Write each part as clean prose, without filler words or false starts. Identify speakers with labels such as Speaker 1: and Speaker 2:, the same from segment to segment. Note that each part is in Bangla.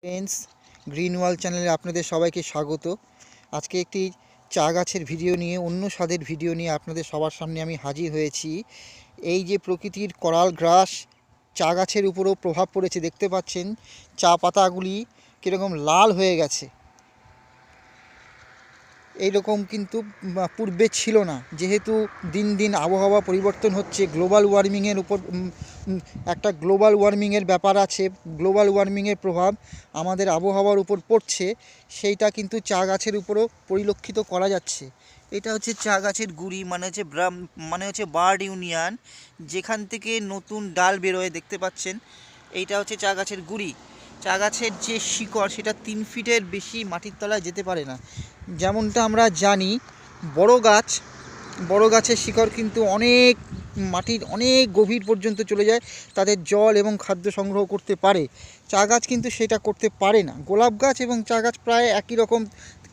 Speaker 1: ফ্রেন্ডস, গ্রিন ওয়াল চ্যানেলে আপনাদের সবাইকে স্বাগত। আজকে একটি চা গাছের ভিডিও নিয়ে, অন্য স্বাদের ভিডিও নিয়ে আপনাদের সবার সামনে আমি হাজির হয়েছি। এই যে প্রকৃতির করাল গ্রাস চা গাছের উপরও প্রভাব পড়েছে, দেখতে পাচ্ছেন চা পাতাগুলি কীরকম লাল হয়ে গেছে। এইরকম কিন্তু পূর্বে ছিল না, যেহেতু দিন দিন আবহাওয়া পরিবর্তন হচ্ছে, গ্লোবাল ওয়ার্মিংয়ের উপর একটা গ্লোবাল ওয়ার্মিংয়ের ব্যাপার আছে। গ্লোবাল ওয়ার্মিংয়ের প্রভাব আমাদের আবহাওয়ার উপর পড়ছে, সেইটা কিন্তু চা গাছের উপরও পরিলক্ষিত করা যাচ্ছে। এটা হচ্ছে চা গাছের গুঁড়ি, মানে হচ্ছে বার্ড ইউনিয়ন, যেখান থেকে নতুন ডাল বেরোয়, দেখতে পাচ্ছেন। এইটা হচ্ছে চা গাছের গুঁড়ি। চা গাছের যে শিকড়, সেটা 3 ফিটের বেশি মাটির তলায় যেতে পারে না। যেমনটা আমরা জানি, বড় গাছের শিকড় কিন্তু মাটির অনেক গভীর পর্যন্ত চলে যায়, তাদের জল এবং খাদ্য সংগ্রহ করতে পারে। চা গাছ কিন্তু সেটা করতে পারে না। গোলাপ গাছ এবং চা গাছ প্রায় একই রকম,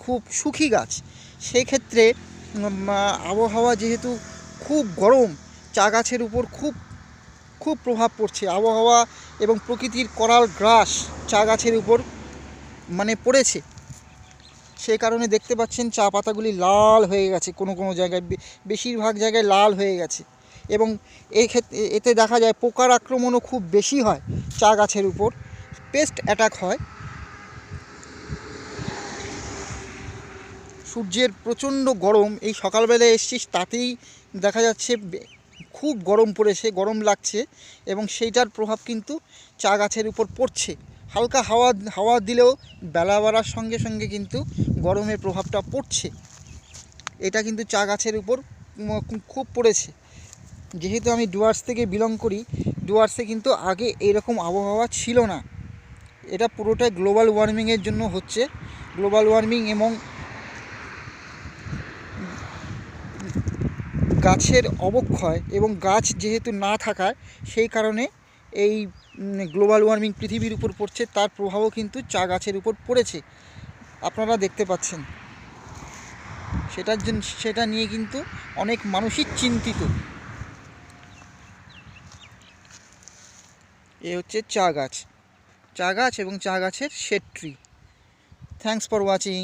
Speaker 1: খুব সুখী গাছ। সেই ক্ষেত্রে আবহাওয়া যেহেতু খুব গরম, চা গাছের উপর খুব প্রভাব পড়ছে। আবহাওয়া এবং প্রকৃতির করাল গ্রাস চা গাছের উপর পড়েছে। সেই কারণে দেখতে পাচ্ছেন চা পাতাগুলি লাল হয়ে গেছে, কোনো জায়গায়, বেশিরভাগ জায়গায় লাল হয়ে গেছে। এবং এই ক্ষেত্রে এতে দেখা যায় পোকার আক্রমণও খুব বেশি হয় চা গাছের উপর, পেস্ট অ্যাটাক হয়। সূর্যের প্রচণ্ড গরম, এই সকালবেলায় এসেছি, তাতেই দেখা যাচ্ছে খুব গরম পড়েছে, গরম লাগছে, এবং সেইটার প্রভাব কিন্তু চা গাছের উপর পড়ছে। হালকা হাওয়া দিলেও বেলা বাড়ার সঙ্গে সঙ্গে কিন্তু গরমের প্রভাবটা পড়ছে। এটা কিন্তু চা গাছের উপর খুব পড়েছে। যেহেতু আমি ডুয়ার্স থেকে বিলং করি, ডুয়ার্সে কিন্তু আগে এরকম আবহাওয়া ছিল না। এটা পুরোটাই গ্লোবাল ওয়ার্মিংয়ের জন্য হচ্ছে। গ্লোবাল ওয়ার্মিং এবং গাছের অবক্ষয় এবং গাছ যেহেতু না থাকায়, সেই কারণে এই গ্লোবাল ওয়ার্মিং পৃথিবীর উপর পড়ছে, তার প্রভাবও কিন্তু চা গাছের উপর পড়েছে, আপনারা দেখতে পাচ্ছেন। সেটা নিয়ে কিন্তু অনেক মানুষই চিন্তিত। এ হচ্ছে চা গাছ এবং চা গাছের shade tree. Thanks for watching.